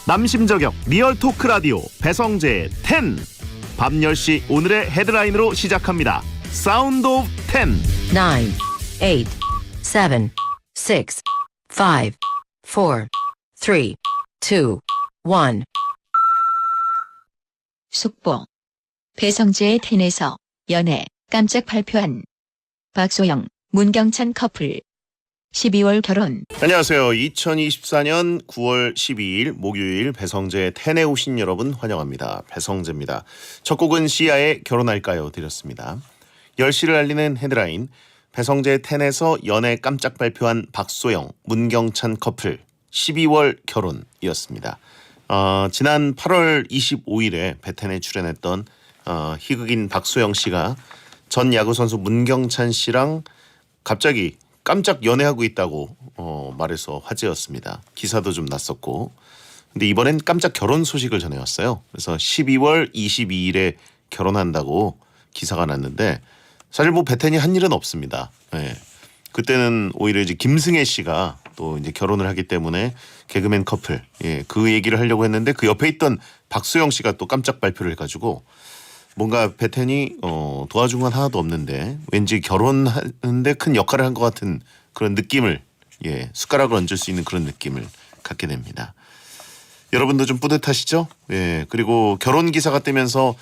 남심저격 리얼 토크 라디오 배성재의 10. 밤 10시 오늘의 헤드라인으로 시작합니다. 사운드 오브 10. 9, 8, 7, 6, 5, 4, 3, 2, 1. 속보. 배성재의 10에서 연애 깜짝 발표한 박소영, 문경찬 커플 12월 결혼. 안녕하세요. 2024년 9월 12일 목요일 배성재의 10에 오신 여러분 환영합니다. 배성재입니다. 첫 곡은 시아의 결혼할까요 드렸습니다. 10시를 알리는 헤드라인. 배성재의 10에서 연애 깜짝 발표한 박소영, 문경찬 커플 12월 결혼이었습니다. 지난 8월 25일에 배텐에 출연했던 희극인 박소영 씨가 전 야구선수 문경찬 씨랑 갑자기 깜짝 연애하고 있다고 말해서 화제였습니다. 기사도 좀 났었고. 근데 이번엔 깜짝 결혼 소식을 전해왔어요. 그래서 12월 22일에 결혼한다고 기사가 났는데 사실 뭐 배텐이 한 일은 없습니다. 네. 그때는 오히려 이제 김승혜 씨가 또 이제 결혼을 하기 때문에 개그맨 커플, 그 얘기를 하려고 했는데 그 옆에 있던 박소영 씨가 또 깜짝 발표를 해가지고 뭔가 배텐이 도와준 건 하나도 없는데 왠지 결혼하는데 큰 역할을 한 것 같은 그런 느낌을, 숟가락을 얹을 수 있는 그런 느낌을 갖게 됩니다. 여러분도 좀 뿌듯하시죠? 그리고 결혼 기사가 뜨면서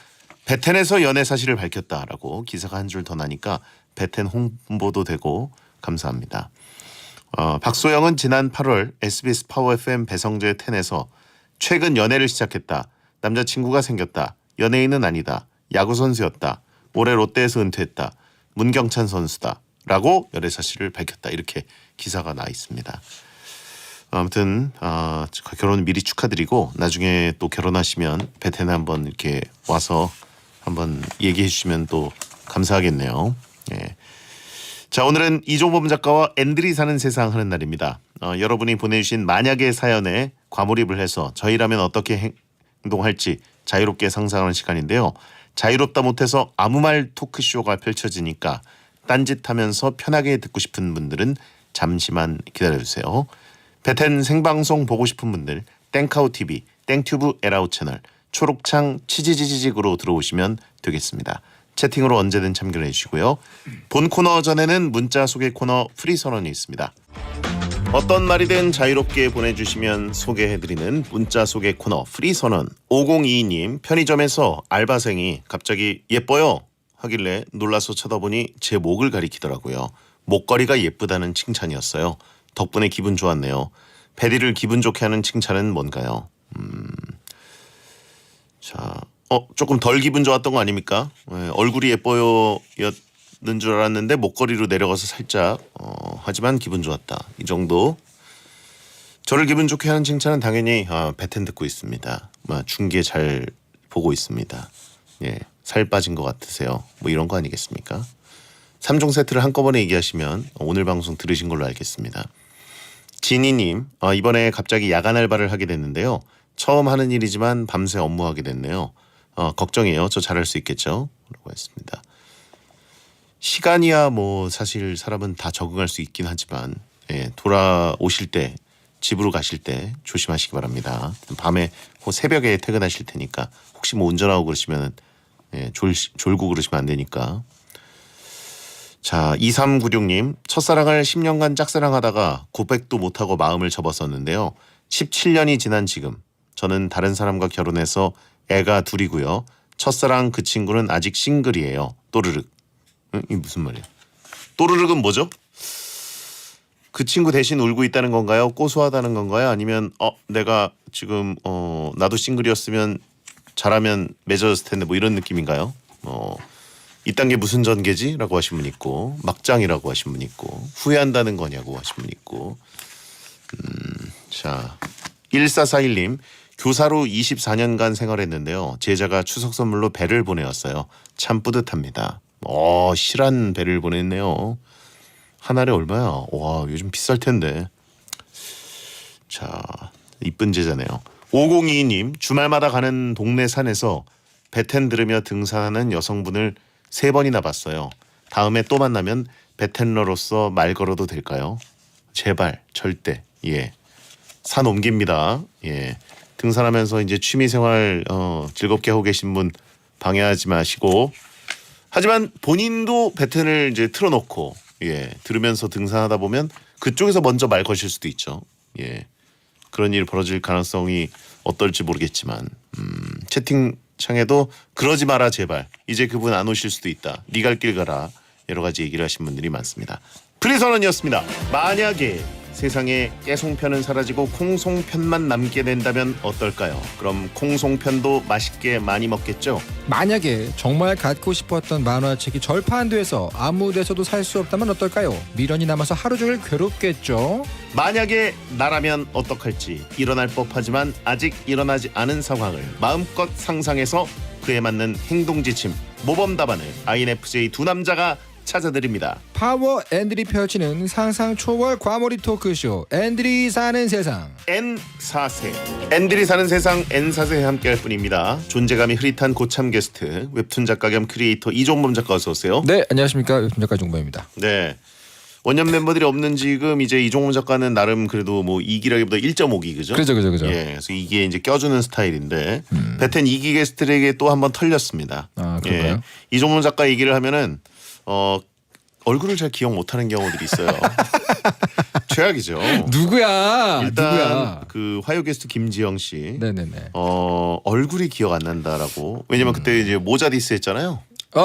배텐에서 연애 사실을 밝혔다라고 기사가 한 줄 더 나니까 배텐 홍보도 되고 감사합니다. 박소영은 지난 8월 SBS 파워 FM 배성재의 10에서 최근 연애를 시작했다. 남자친구가 생겼다. 연예인은 아니다. 야구선수였다. 올해 롯데에서 은퇴했다. 문경찬 선수다. 라고 연애 사실을 밝혔다. 이렇게 기사가 나 있습니다. 아무튼 결혼 미리 축하드리고 나중에 또 결혼하시면 베텐에 한번 이렇게 와서 한번 얘기해 주시면 또 감사하겠네요. 자, 오늘은 이종범 작가와 앤들이 사는 세상 하는 날입니다. 여러분이 보내주신 만약의 사연에 과몰입을 해서 저희라면 어떻게 행동할지 자유롭게 상상하는 시간인데요. 자유롭다 못해서 아무 말 토크쇼가 펼쳐지니까 딴짓하면서 편하게 듣고 싶은 분들은 잠시만 기다려주세요. 배텐 생방송 보고 싶은 분들 땡카우TV, 땡튜브 에라우 채널, 초록창 치지지직으로 들어오시면 되겠습니다. 채팅으로 언제든 참여해 주시고요. 본 코너 전에는 문자 소개 코너 프리 선언이 있습니다. 어떤 말이든 자유롭게 보내주시면 소개해드리는 문자 소개 코너 프리 선언. 5022님, 편의점에서 알바생이 갑자기 예뻐요 하길래 놀라서 쳐다보니 제 목을 가리키더라고요. 목걸이가 예쁘다는 칭찬이었어요. 덕분에 기분 좋았네요. 베리를 기분 좋게 하는 칭찬은 뭔가요? 자, 조금 덜 기분 좋았던 거 아닙니까? 얼굴이 예뻐요 였는 줄 알았는데 목걸이로 내려가서 살짝 하지만 기분 좋았다. 이 정도. 저를 기분 좋게 하는 칭찬은 당연히 배텐 듣고 있습니다. 중계 잘 보고 있습니다. 살 빠진 것 같으세요. 뭐 이런 거 아니겠습니까? 3종 세트를 한꺼번에 얘기하시면 오늘 방송 들으신 걸로 알겠습니다. 진희님, 이번에 갑자기 야간 알바를 하게 됐는데요. 처음 하는 일이지만 밤새 업무하게 됐네요. 걱정이에요. 저 잘할 수 있겠죠? 라고 했습니다. 시간이야 뭐 사실 사람은 다 적응할 수 있긴 하지만 돌아오실 때 집으로 가실 때 조심하시기 바랍니다. 밤에 새벽에 퇴근하실 테니까 혹시 뭐 운전하고 그러시면 졸고 그러시면 안 되니까. 자, 2396님, 첫사랑을 10년간 짝사랑하다가 고백도 못하고 마음을 접었었는데요. 17년이 지난 지금 저는 다른 사람과 결혼해서 애가 둘이고요. 첫사랑 그 친구는 아직 싱글이에요. 또르륵. 이게 무슨 말이야? 또르륵은 뭐죠? 그 친구 대신 울고 있다는 건가요? 고소하다는 건가요? 아니면 내가 지금 나도 싱글이었으면 잘하면 맺어졌을 텐데 뭐 이런 느낌인가요? 이딴 게 무슨 전개지? 라고 하신 분 있고 막장이라고 하신 분 있고 후회한다는 거냐고 하신 분 있고. 자, 1441님, 교사로 24년간 생활했는데요. 제자가 추석 선물로 배를 보내왔어요. 참 뿌듯합니다. 실한 배를 보냈네요. 한 알에 얼마야? 와, 요즘 비쌀 텐데. 자, 이쁜 제자네요. 5022님, 주말마다 가는 동네 산에서 배텐 들으며 등산하는 여성분을 3번이나 봤어요. 다음에 또 만나면 배텐러로서 말 걸어도 될까요? 제발, 절대. 산 옮깁니다. 등산하면서 이제 취미생활 즐겁게 하고 계신 분 방해하지 마시고 하지만 본인도 배텐을 이제 틀어놓고 들으면서 등산하다 보면 그쪽에서 먼저 말 거실 수도 있죠. 그런 일 벌어질 가능성이 어떨지 모르겠지만 채팅창에도 그러지 마라 제발 이제 그분 안 오실 수도 있다. 네 갈 길 가라 여러 가지 얘기를 하신 분들이 많습니다. 프리선언이었습니다. 만약에 세상에 깨송편은 사라지고 콩송편만 남게 된다면 어떨까요? 그럼 콩송편도 맛있게 많이 먹겠죠? 만약에 정말 갖고 싶었던 만화책이 절판돼서 아무 데서도 살 수 없다면 어떨까요? 미련이 남아서 하루 종일 괴롭겠죠. 만약에 나라면 어떡할지 일어날 법하지만 아직 일어나지 않은 상황을 마음껏 상상해서 그에 맞는 행동 지침 모범 답안을 INFJ 두 남자가 찾아드립니다. 파워 앤들이 펼치는 상상 초월 과몰입 토크쇼 앤들이 사는 세상. N4세 앤들이 사는 세상 N4세에 함께할 분입니다. 존재감이 흐릿한 고참 게스트 웹툰 작가 겸 크리에이터 이종범 작가 어서 오세요. 네, 안녕하십니까. 웹툰 작가 종범입니다. 네. 원년 멤버들이 없는 지금 이제 이종범 작가는 나름 그래도 뭐 2기라기보다 1.5기 그죠? 그죠. 그래서 이게 이제 껴주는 스타일인데 베텐 2기 게스트에게 또 한번 털렸습니다. 아, 그런가요? 이종범 작가 얘기를 하면은 얼굴을 잘 기억 못하는 경우들이 있어요. 최악이죠. 누구야? 일단 누구야? 그 화요 게스트 김지영 씨. 네네네. 얼굴이 기억 안 난다라고. 왜냐면 그때 이제 모자 디스 했잖아요.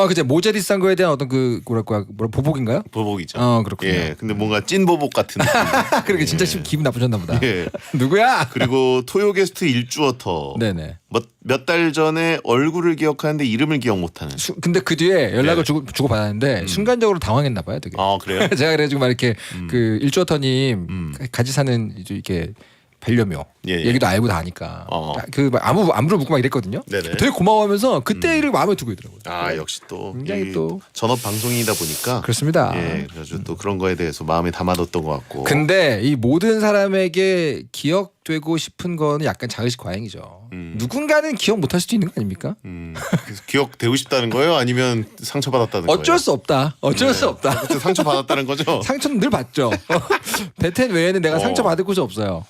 그제 모자디스한 거에 대한 어떤 그 뭐라 보복인가요? 보복이죠. 그렇군요. 근데 뭔가 찐 보복 같은 느낌. 그러게 진짜 기분 나쁘셨나 보다. 예. 누구야? 그리고 토요 게스트 일주어터. 네네. 몇 달 전에 얼굴을 기억하는데 이름을 기억 못하는. 근데 그 뒤에 연락을 네. 주고 받았는데 순간적으로 당황했나 봐요, 되게. 그래요? 제가 그래가지고 막 이렇게 그 일주어터님 같이 사는 이제 이렇게 반려묘 예. 얘기도 알고 다 아니까 그 막 안부를 묻고 막 이랬거든요. 네네. 되게 고마워하면서 그때 일을 마음에 두고 있더라고요. 역시 또 굉장히 이 또 전업 방송이다 보니까. 그렇습니다. 그래서 또 그런 거에 대해서 마음에 담아뒀던 것 같고. 근데 이 모든 사람에게 기억되고 싶은 거는 약간 자의식 과잉이죠. 누군가는 기억 못할 수도 있는 거 아닙니까? 그래서 기억되고 싶다는 거예요? 아니면 상처받았다는 거예요? 어쩔 수 없다. 어쩔 수 없다. 그때 상처받았다는 거죠? 상처는 늘 받죠. 베텐 외에는 내가 상처 받을 곳이 없어요.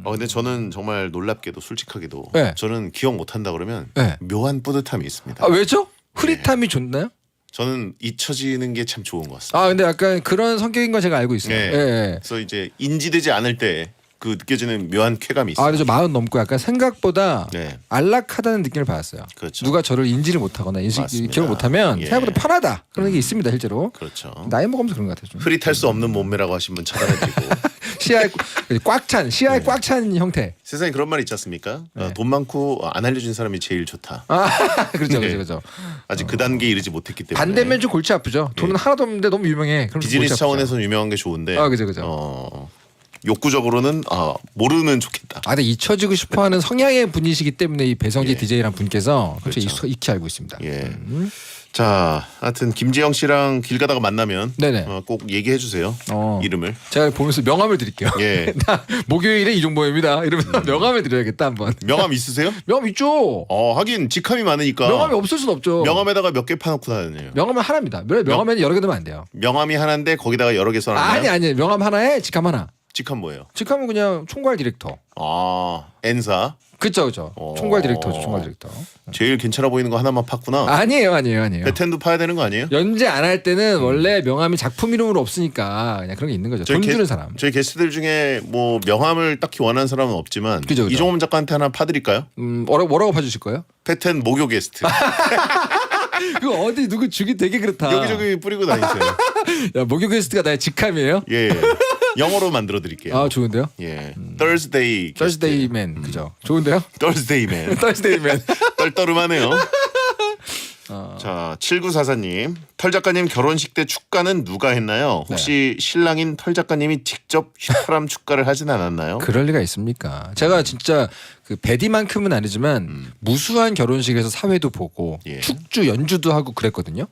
근데 저는 정말 놀랍게도 솔직하게도 네. 저는 기억 못한다 그러면 네. 묘한 뿌듯함이 있습니다. 왜죠? 흐릿함이 좋나요? 저는 잊혀지는 게 참 좋은 것 같습니다. 근데 약간 그런 성격인 건 제가 알고 있어요. 네. 예. 그래서 이제 인지되지 않을 때 그 느껴지는 묘한 쾌감이 있어요. 근데 저 40 넘고 약간 생각보다 네. 안락하다는 느낌을 받았어요. 그렇죠. 누가 저를 인지를 못하거나 맞습니다. 기억을 못하면 예. 생각보다 편하다 그런 게 있습니다 실제로. 그렇죠. 나이 먹으면서 그런 것 같아요. 좀. 흐릿할 수 없는 몸매라고 하신 분 차단해드리고 시야에 꽉 찬 형태. 세상에 그런 말 있지 않습니까? 네. 돈 많고 안 알려준 사람이 제일 좋다. 그렇죠, 네. 그렇죠. 아직 그 단계에 이르지 못했기 때문에 반대면 좀 골치 아프죠. 돈은 하나도 없는데 너무 유명해. 그럼 비즈니스 골치 아프죠. 차원에서는 유명한 게 좋은데 그죠. 욕구적으로는 모르면 좋겠다. 근데 잊혀지고 싶어하는 성향의 분이시기 때문에 이 배성재 예. DJ라는 분께서 그렇죠. 익히 알고 있습니다. 예. 자, 하여튼 김지영 씨랑 길 가다가 만나면 네네. 꼭 얘기해 주세요. 이름을. 제가 보면서 명함을 드릴게요. 예. 나 목요일에 이종범입니다. 이러면서 명함을 드려야겠다 한번. 명함 있으세요? 명함 있죠. 하긴 직함이 많으니까. 명함이 없을 순 없죠. 명함에다가 몇 개 파놓고 다니네요. 명함은 하나입니다. 명함에는 여러 개 넣으면 안 돼요. 명함이 하나인데 거기다가 여러 개 써놨나요? 아니 명함 하나에 직함 하나. 직함 뭐예요? 직함은 그냥 총괄 디렉터. N사. 그쵸. 총괄 디렉터죠. 총괄 디렉터. 제일 괜찮아 보이는 거 하나만 팠구나. 아니에요. 베텐도 파야 되는 거 아니에요? 연재 안 할 때는 원래 명함이 작품 이름으로 없으니까 그냥 그런 게 있는 거죠. 돈 주는 사람. 저희 게스트들 중에 뭐 명함을 딱히 원하는 사람은 없지만 그죠. 이종범 작가한테 하나 파드릴까요? 뭐라고 봐주실 거예요? 베텐 목요 게스트. 그거 어디 누구 주기 되게 그렇다. 여기저기 뿌리고 다니세요. 야, 목요 게스트가 나의 직함이에요? 예. 영어로 만들어 드릴게요. 좋은데요? 예. Thursday. Thursday man 그죠? 좋은데요? Thursday man. Thursday man. 떨떠름하네요. 자, 7944님. 털 작가님 결혼식 때 축가는 누가 했나요? 혹시 신랑인 털 작가님이 직접 휘파람 축가를 하진 않았나요? 그럴 리가 있습니까? 제가 진짜 그 베디만큼은 아니지만 무수한 결혼식에서 사회도 보고 예. 축주 연주도 하고 그랬거든요.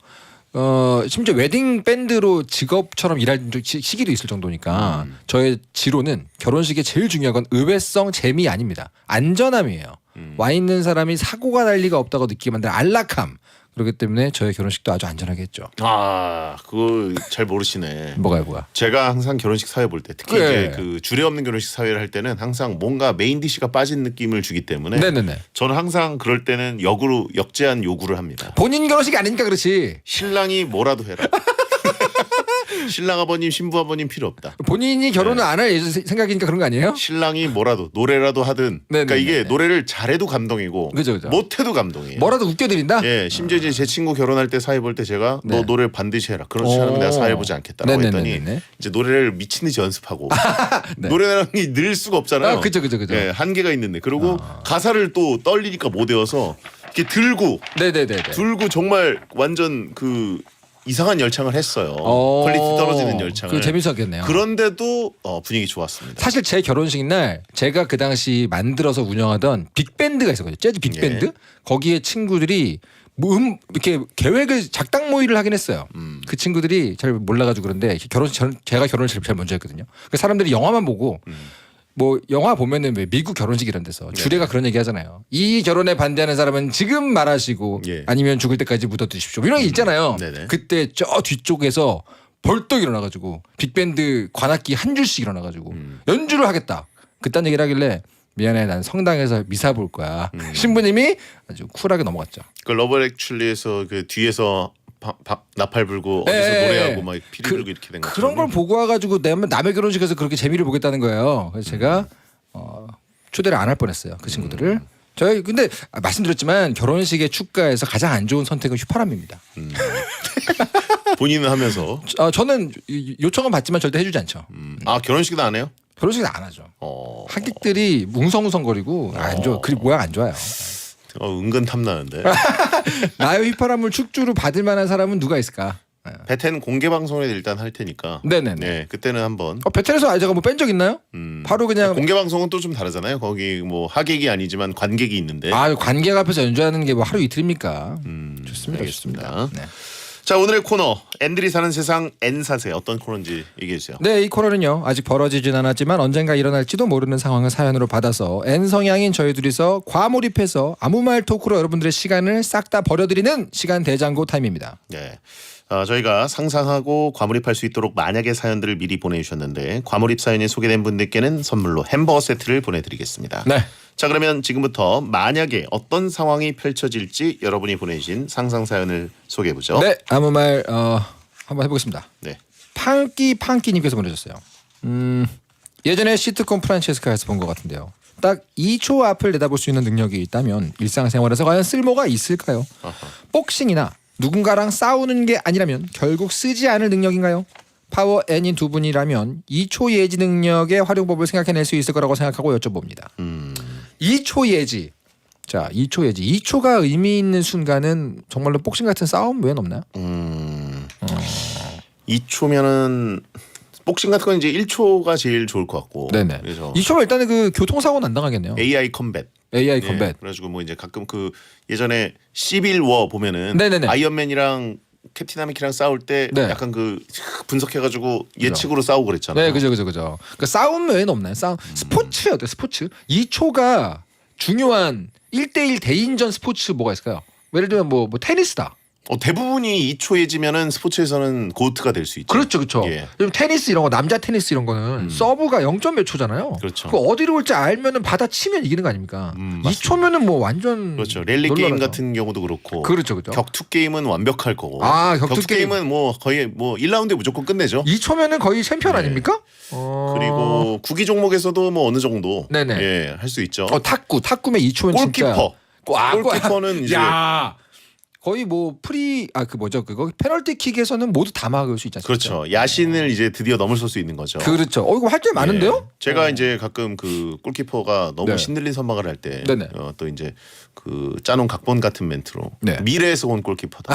심지어 웨딩 밴드로 직업처럼 일할 시기도 있을 정도니까 저의 지로는 결혼식에 제일 중요한 건 의외성, 재미 아닙니다. 안전함이에요. 와 있는 사람이 사고가 날 리가 없다고 느끼게 만드는 안락함. 그렇기 때문에 저의 결혼식도 아주 안전하게 했죠. 아, 그거 잘 모르시네. 뭐가? 제가 항상 결혼식 사회 볼 때 특히 네. 이제 그 주례 없는 결혼식 사회를 할 때는 항상 뭔가 메인 디시가 빠진 느낌을 주기 때문에 네네네. 저는 항상 그럴 때는 역제한 요구를 합니다. 본인 결혼식이 아니니까 그렇지. 신랑이 뭐라도 해라. 신랑 아버님, 신부 아버님 필요 없다. 본인이 결혼을 안 할 생각이니까 그런 거 아니에요? 신랑이 뭐라도 노래라도 하든. 그러니까 네네네네. 이게 노래를 잘해도 감동이고 그죠. 못해도 감동이에요. 뭐라도 웃겨드린다? 예, 심지어 이제 제 친구 결혼할 때 사회 볼 때 제가 네. 너 노래 반드시 해라. 그렇지 않으면 내가 사회 보지 않겠다라고 네네네네. 했더니 이제 노래를 미친 듯이 연습하고 네. 노래랑이 늘 수가 없잖아요. 아, 그죠. 예, 한계가 있는데 그리고 가사를 또 떨리니까 못 외워서 이렇게 네네네. 들고 정말 완전 그 이상한 열창을 했어요. 퀄리티 떨어지는 열창을. 그 재밌었겠네요. 그런데도 분위기 좋았습니다. 사실 제 결혼식 날 제가 그 당시 만들어서 운영하던 빅밴드가 있었거든요. 재즈 빅밴드. 예. 거기에 친구들이 뭐 이렇게 계획을 작당 모의를 하긴 했어요. 그 친구들이 잘 몰라가지고 그런데 제가 결혼을 제일 먼저 했거든요. 그 사람들이 영화만 보고 뭐 영화 보면은 왜 미국 결혼식 이런 데서 주례가 그런 얘기 하잖아요. 이 결혼에 반대하는 사람은 지금 말하시고 예. 아니면 죽을 때까지 묻어두십시오. 이런 게 있잖아요. 네네. 그때 저 뒤쪽에서 벌떡 일어나가지고 빅밴드 관악기 한 줄씩 일어나가지고 연주를 하겠다. 그딴 얘기를 하길래 미안해 난 성당에서 미사 볼 거야. 신부님이 아주 쿨하게 넘어갔죠. 그 러브 액츄얼리에서 그 뒤에서 나팔 불고 어디서 예, 노래하고 막 피리 불고 이렇게 된 거. 그런 걸 보고 와가지고 남의 결혼식에서 그렇게 재미를 보겠다는 거예요. 그래서 제가 초대를 안 할 뻔했어요. 그 친구들을. 저희 근데 말씀드렸지만 결혼식에 축가에서 가장 안 좋은 선택은 휘파람입니다. 본인은 하면서 저는 요청은 받지만 절대 해주지 않죠. 아 결혼식도 안 해요? 결혼식은 안 하죠. 하객들이 웅성웅성거리고 안 좋아. 그 모양 안 좋아요. 은근 탐나는데. 나의 휘파람을 축주로 받을 만한 사람은 누가 있을까? 베텐 공개 방송에 일단 할 테니까. 네네네. 네, 그때는 한번. 베텔에서 제가 뭐 뺀 적 있나요? 바로 그냥 공개 방송은 또 좀 다르잖아요. 거기 뭐 하객이 아니지만 관객이 있는데. 관객 앞에서 연주하는 게 뭐 하루 이틀입니까? 좋습니다. 알겠습니다. 좋습니다. 네. 자 오늘의 코너 앤들이 사는 세상 N사세 어떤 코너인지 얘기해 주세요. 네, 이 코너는요. 아직 벌어지진 않았지만 언젠가 일어날지도 모르는 상황을 사연으로 받아서 N 성향인 저희 둘이서 과몰입해서 아무 말 토크로 여러분들의 시간을 싹 다 버려드리는 시간 대장고 타임입니다. 네. 저희가 상상하고 과몰입할 수 있도록 만약의 사연들을 미리 보내주셨는데 과몰입 사연이 소개된 분들께는 선물로 햄버거 세트를 보내드리겠습니다. 네. 자 그러면 지금부터 만약에 어떤 상황이 펼쳐질지 여러분이 보내주신 상상 사연을 소개해보죠. 네, 아무 말 한번 해보겠습니다. 네. 팡끼님께서 보내주셨어요. 예전에 시트콤 프란체스카에서 본 것 같은데요. 딱 2초 앞을 내다볼 수 있는 능력이 있다면 일상생활에서 과연 쓸모가 있을까요? 아하. 복싱이나 누군가랑 싸우는 게 아니라면 결국 쓰지 않을 능력인가요? 파워 N인 두 분이라면 2초 예지 능력의 활용법을 생각해낼 수 있을 거라고 생각하고 여쭤봅니다. 2초 예지. 자, 2초 예지. 2초가 의미 있는 순간은 정말로 복싱 같은 싸움 외엔 없나요? 2초면은 복싱 같은 건 이제 1초가 제일 좋을 것 같고. 네네. 그래서 2초면 일단은 그 교통사고는 안 당하겠네요. AI 컴뱃. AI 예, 컴뱃. 그래가지고 뭐 이제 가끔 그 예전에 시빌 워 보면은 네네네. 아이언맨이랑 캡틴 아메리카랑 싸울 때 네. 약간 그 분석해가지고 예측으로 싸우고 그랬잖아요. 네, 그죠. 그러니까 싸움 외에는 없나요? 스포츠 어때? 스포츠? 2초가 중요한 1대1 대인전 스포츠 뭐가 있을까요? 예를 들면 뭐 테니스다. 대부분이 2초해지면은 스포츠에서는 고트가 될 수 있죠. 그렇죠. 예. 테니스 이런 거 남자 테니스 이런 거는 서브가 0점 몇 초잖아요. 그렇죠. 그 어디로 올지 알면은 받아치면 이기는 거 아닙니까? 맞습니다. 2초면은 뭐 완전 그렇죠. 랠리 게임 놀라죠. 같은 경우도 그렇고. 그렇죠. 격투 게임은 완벽할 거고. 격투 게임은 뭐 거의 뭐 1라운드에 무조건 끝내죠. 2초면은 거의 챔피언 네. 아닙니까? 그리고 구기 종목에서도 뭐 어느 정도 네네. 예, 할 수 있죠. 탁구면 2초면 진짜 골키퍼. 골키퍼는 이제 야. 거의 뭐 그거 페널티 킥에서는 모두 다 막을 수 있지 않습니까? 그렇죠. 야신을 이제 드디어 넘어설 수 있는 거죠. 그렇죠. 이거 할 게 많은데요? 예. 제가 이제 가끔 그 골키퍼가 너무 네. 신들린 선방을 할 때 네네. 또 이제 그 짜놓은 각본 같은 멘트로 네. 미래에서 온 골키퍼다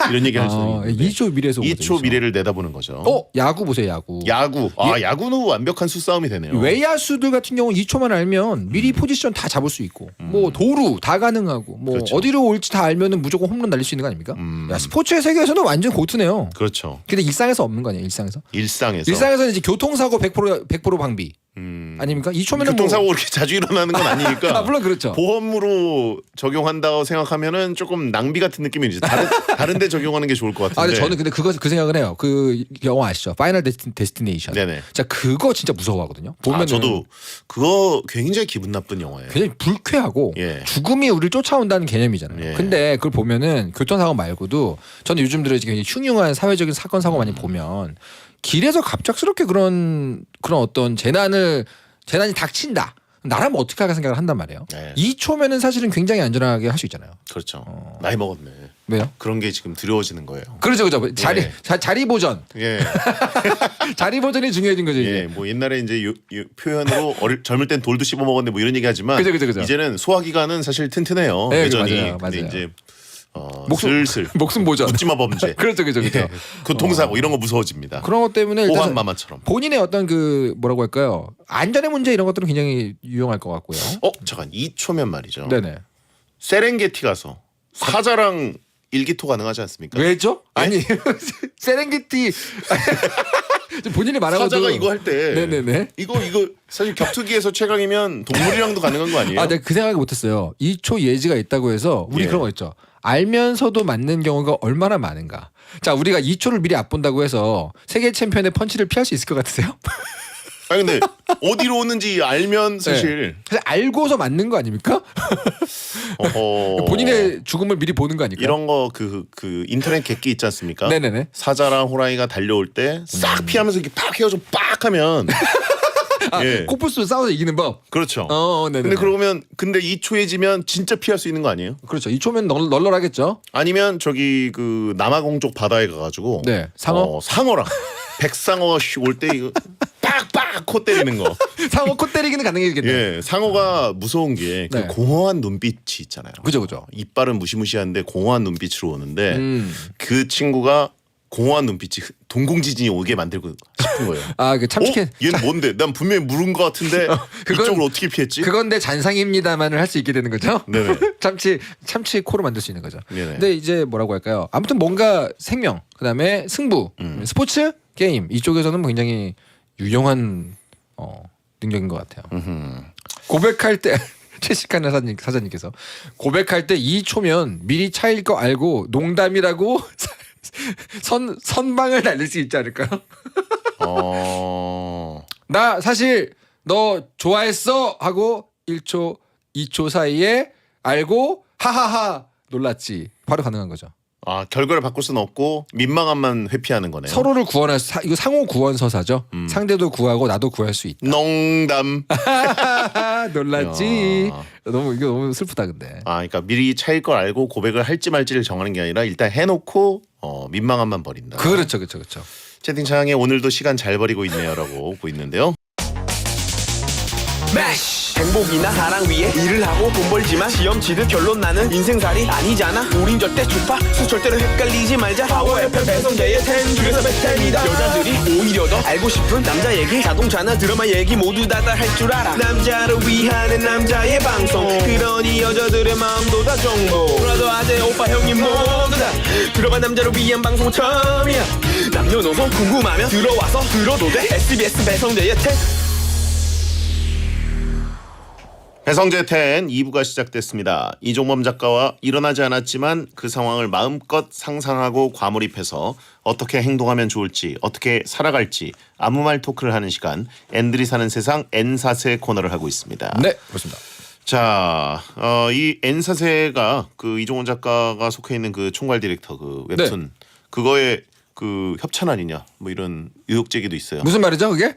이런 얘기 할 수 있는데 2초 미래에서 2초 미래를 내다보는 거죠. 야구 보세요, 야구. 야구는 완벽한 수싸움이 되네요. 외야수들 같은 경우는 2초만 알면 미리 포지션 다 잡을 수 있고 뭐 도루 다 가능하고 뭐 그렇죠. 어디로 올지 다 알면은 무조건 홈런 날릴 수 있는 거 아닙니까? 야, 스포츠의 세계에서는 완전 고트네요. 그렇죠. 근데 일상에서 없는 거 아니에요? 일상에서 일상에서 일상에서는 이제 교통사고 100% 방비 아닙니까? 2초면은 교통사고 그렇게 자주 일어나는 건 아니니까. 아, 물론 그렇죠. 보험으로 적용한다고 생각하면은 조금 낭비 같은 느낌이 이제 다른데 적용하는 게 좋을 것 같은데. 근데 저는 근데 그 생각을 해요. 그 영화 아시죠? 파이널 데스티네이션. 네네. 자 그거 진짜 무서워하거든요. 보면 저도 그거 굉장히 기분 나쁜 영화예요. 굉장히 불쾌하고 예. 죽음이 우리를 쫓아온다는 개념이잖아요. 예. 근데 그걸 보면은 교통사고 말고도 저는 요즘 들어 굉장히 흉흉한 사회적인 사건 사고 많이 보면 길에서 갑작스럽게 그런 어떤 재난이 닥친다. 나라면 어떻게 할까 생각을 한단 말이에요. 네. 2초면은 사실은 굉장히 안전하게 할 수 있잖아요. 그렇죠. 나이 먹었네. 왜요? 그런 게 지금 두려워지는 거예요. 그렇죠. 예. 자리 보전. 예. 자리 보전이 중요해진 거죠, 이제. 예. 뭐 옛날에 이제 표현으로 젊을 땐 돌도 씹어 먹었네 뭐 이런 얘기 하지만 그죠. 이제는 소화기관은 사실 튼튼해요. 네, 여전히. 맞아요. 근데 맞아요. 이제 슬슬 목숨 보전. 묻지마 범죄. 그렇죠. 예. 교통사고 이런 거 무서워집니다. 그런 것 때문에 일단 보안 마마처럼. 본인의 어떤 그 뭐라고 할까요? 안전의 문제 이런 것들은 굉장히 유용할 것 같고요. 잠깐 2초면 말이죠. 네네. 세렝게티 가서 사자랑 일기토 가능하지 않습니까? 왜죠? 네? 아니 세렝게티 본인이 말하고도 사자가 이거 할 때 네네네. 이거 사실 격투기에서 최강이면 동물이랑도 가능한 거 아니에요? 내가 그 생각을 못했어요. 2초 예지가 있다고 해서 우리 예. 그런 거 있죠. 알면서도 맞는 경우가 얼마나 많은가. 자 우리가 2초를 미리 앞본다고 해서 세계 챔피언의 펀치를 피할 수 있을 것 같으세요? 아니 근데 어디로 오는지 알면 사실 사실 알고서 맞는 거 아닙니까? 본인의 죽음을 미리 보는 거 아닐까요? 이런 거 그 인터넷 객기 있지 않습니까? 네네네. 사자랑 호랑이가 달려올 때 싹 피하면서 이렇게 팍 헤어져 빡 하면 예. 코뿔소 싸워서 이기는 법. 그렇죠. 네네. 근데 2초에 지면 진짜 피할 수 있는 거 아니에요? 그렇죠. 2초면 널널하겠죠. 아니면 저기 그 남아공 쪽 바다에 가가지고 네. 상어? 상어랑 백상어 올 때 이거 빡빡 코 때리는 거. 상어 코 때리기는 가능해지겠네요. 예, 상어가 무서운 게 그 네. 공허한 눈빛이 있잖아요. 그죠. 이빨은 무시무시한데 공허한 눈빛으로 오는데 음. 그 친구가 공허한 눈빛이 동공지진이 오게 만들고 싶은 거예요. 그 참치캔. 얘는 뭔데? 난 분명히 물은 것 같은데 그건- 이쪽을 어떻게 피했지? 그건 내 잔상입니다만을 할 수 있게 되는 거죠. 네네. 참치 코로 만들 수 있는 거죠. 네네. 근데 이제 뭐라고 할까요? 아무튼 뭔가 생명, 그다음에 승부, 스포츠, 게임 이쪽에서는 굉장히 유용한 능력인 것 같아요. 고백할 때 최식한 사장님께서 고백할 때 2초면 미리 차일 거 알고 농담이라고 선방을 날릴 수 있지 않을까요? 나 사실 너 좋아했어 하고 1초, 2초 사이에 알고 하하하 놀랐지. 바로 가능한 거죠. 결과를 바꿀 수는 없고 민망함만 회피하는 거네요. 서로를 구원할 이거 상호 구원 서사죠. 상대도 구하고 나도 구할 수 있다. 농담. 놀랐지. 야. 이거 너무 슬프다 근데. 그러니까 미리 차일 걸 알고 고백을 할지 말지를 정하는 게 아니라 일단 해놓고 민망함만 버린다. 그렇죠. 채팅창에 오늘도 시간 잘 버리고 있네요라고 보이는데요. 행복이나 사랑 위해 일을 하고 돈 벌지만 시험 치듯 결론 나는 인생살이 아니잖아. 우린 절대 주파수 절대로 헷갈리지 말자. 파워 FM 배성재의 10 중에서 베스트입니다. 여자들이 오히려 더 알고 싶은 남자 얘기, 자동차나 드라마 얘기 모두 다 할 줄 알아. 남자를 위한 남자의 방송, 그러니 여자들의 마음도 다 정보. 브라더 아재 오빠 형님 모두 다 들어봐. 남자를 위한 방송 처음이야. 남녀노소 궁금하면 들어와서 들어도 돼. SBS 배성재의 10. 배성재 10 2부가 시작됐습니다. 이종범 작가와 일어나지 않았지만 그 상황을 마음껏 상상하고 과몰입해서 어떻게 행동하면 좋을지, 어떻게 살아갈지 아무 말 토크를 하는 시간, N들이 사는 세상 N사세 코너를 하고 있습니다. 네, 그렇습니다. 자, 이 N사세가 그 이종원 작가가 속해 있는 그 총괄 디렉터 그 웹툰 그거에 그 협찬 아니냐 뭐 이런 의혹 제기도 있어요. 무슨 말이죠, 그게?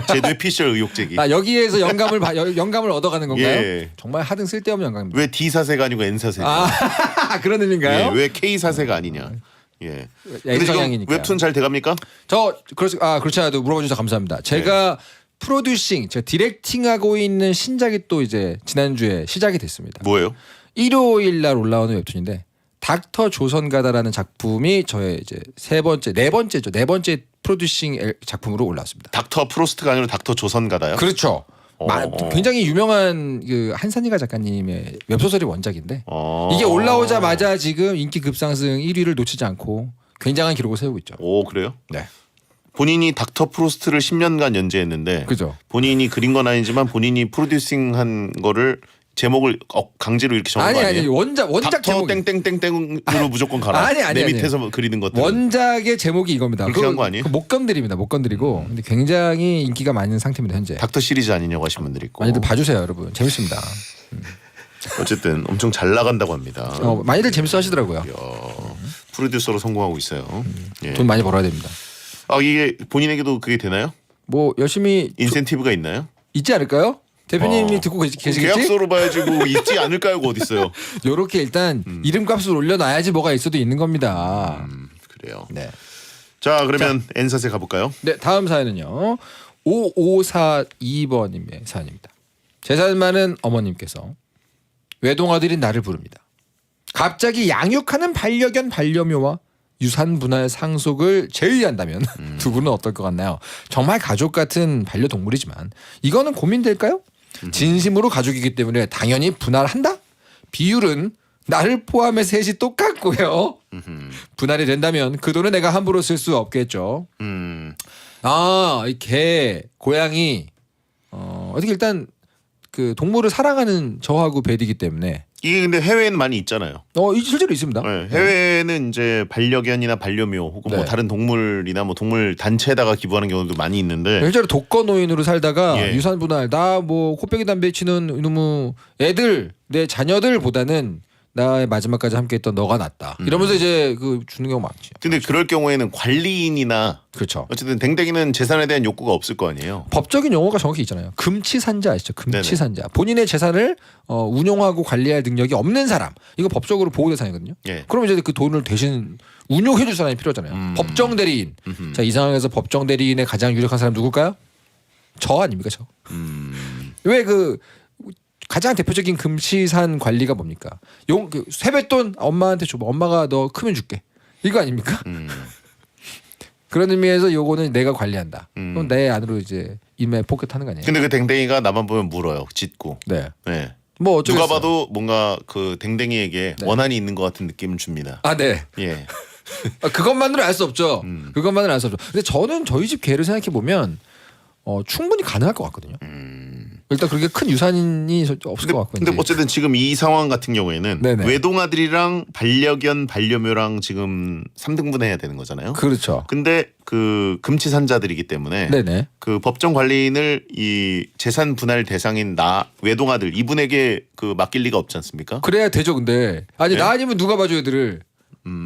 제 뇌피셜 의혹 제기. 여기에서 영감을 얻어가는 건가요? 예. 정말 하등 쓸데없는 영감입니다. 왜 D사세가 아니고 N사세냐? 그런 의미인가요? 예, 왜 K사세가 아니냐? 예. 근데 지금 N성향이니까. 웹툰 잘 돼갑니까? 그렇지 않아도 물어봐주셔서 감사합니다. 제가 프로듀싱, 제가 디렉팅하고 있는 신작이 또 이제 지난주에 시작이 됐습니다. 뭐예요? 일요일 날 올라오는 웹툰인데 닥터 조선가다라는 작품이 저의 이제 네 번째 프로듀싱 작품으로 올라왔습니다. 닥터 프로스트가 아니라 닥터 조선가다요? 그렇죠. 굉장히 유명한 그 한산희가 작가님의 웹소설이 원작인데 이게 올라오자마자 지금 인기 급상승 1위를 놓치지 않고 굉장한 기록을 세우고 있죠. 오, 그래요? 네. 본인이 닥터 프로스트를 10년간 연재했는데 그죠. 본인이 그린 건 아니지만 본인이 프로듀싱한 거를 제목을 강제로 이렇게 정한 거 아니에요? 원작 닥터 제목이 땡땡땡땡으로 무조건 가라. 내 밑에서 그리는 것들. 원작의 제목이 이겁니다. 그렇게 한 거 아니에요? 못 건드립니다. 못 건드리고 근데 굉장히 인기가 많은 상태입니다 현재. 닥터 시리즈 아니냐고 하신 분들이 있고. 많이들 봐주세요 여러분. 재밌습니다. 어쨌든 엄청 잘 나간다고 합니다. 많이들 재밌어하시더라고요. 프로듀서로 성공하고 있어요. 예. 돈 많이 벌어야 됩니다. 아 이게 본인에게도 그게 되나요? 뭐 열심히 인센티브가 있나요? 있지 않을까요? 대표님이 듣고 계시겠지? 계약서로 봐야지 뭐 있지 않을까요가 어디 있어요? 요렇게 일단 이름값을 올려놔야지 뭐가 있어도 있는 겁니다. 그래요. 네. 자 그러면 N사세 가볼까요? 네, 다음 사연은요. 5542번님의 사연입니다. 재산 많은 어머님께서 외동아들인 나를 부릅니다. 갑자기 양육하는 반려견 반려묘와 유산 분할 상속을 제외한다면 두 분은 어떨 것 같나요? 정말 가족 같은 반려동물이지만 이거는 고민될까요? 진심으로 가족이기 때문에 당연히 분할한다? 비율은 나를 포함해서 셋이 똑같고요. 분할이 된다면 그 돈은 내가 함부로 쓸 수 없겠죠. 이 개, 고양이 어떻게 일단 그 동물을 사랑하는 저하고 벨이기 때문에 이게 근데 해외에는 많이 있잖아요. 실제로 있습니다. 네, 해외에는 이제 반려견이나 반려묘 혹은 뭐 네. 다른 동물이나 뭐 동물 단체에다가 기부하는 경우도 많이 있는데 실제로 독거노인으로 살다가 예. 유산 분할 나 뭐 코빼기 담배 치는 이놈의 애들 내 자녀들보다는 나의 마지막까지 함께했던 너가 낫다. 이러면서 이제 그 주는 경우 많지. 근데 그럴 경우에는 관리인이나 그렇죠. 어쨌든 댕댕이는 재산에 대한 욕구가 없을 거 아니에요. 법적인 용어가 정확히 있잖아요. 금치산자 아시죠? 금치산자. 본인의 재산을 운용하고 관리할 능력이 없는 사람. 이거 법적으로 보호 대상이거든요. 예. 그럼 이제 그 돈을 대신 운용해줄 사람이 필요하잖아요. 법정 대리인. 자, 이 상황에서 법정 대리인의 가장 유력한 사람 누굴까요? 저 아닙니까 저? 왜 그 가장 대표적인 금치산 관리가 뭡니까? 그 세뱃돈 엄마한테 줘. 엄마가 너 크면 줄게. 이거 아닙니까? 그런 의미에서 요거는 내가 관리한다. 그럼 내 안으로 이제 임에 포켓하는 거 아니에요? 근데 그 댕댕이가 나만 보면 물어요. 짖고. 네. 네. 뭐 어쩌겠어요. 누가 봐도 뭔가 그 댕댕이에게 원한이 있는 것 같은 느낌을 줍니다. 아, 네. 예. 그것만으로 알 수 없죠. 그것만으로 알 수 없죠. 근데 저는 저희 집 개를 생각해 보면 충분히 가능할 것 같거든요. 일단 그렇게 큰 유산이 없을 것 같고. 근데 어쨌든 지금 이 상황 같은 경우에는 네네. 외동아들이랑 반려견 반려묘랑 지금 3등분 해야 되는 거잖아요. 그렇죠. 근데 그 금치산자들이기 때문에 네네. 그 법정 관리인을 이 재산 분할 대상인 나 외동아들 이분에게 그 맡길 리가 없지 않습니까? 그래야 되죠. 근데 아니 네? 나 아니면 누가 봐줘 애들을.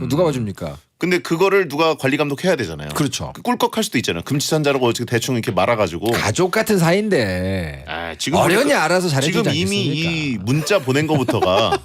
누가 봐줍니까? 근데 그거를 누가 관리 감독해야 되잖아요. 그렇죠. 꿀꺽할 수도 있잖아요. 금치산자라고 어떻게 대충 이렇게 말아가지고. 가족 같은 사이인데 지금 어련히 보니까 알아서 잘해주지 지금 않겠습니까? 이미 이 문자 보낸 거부터가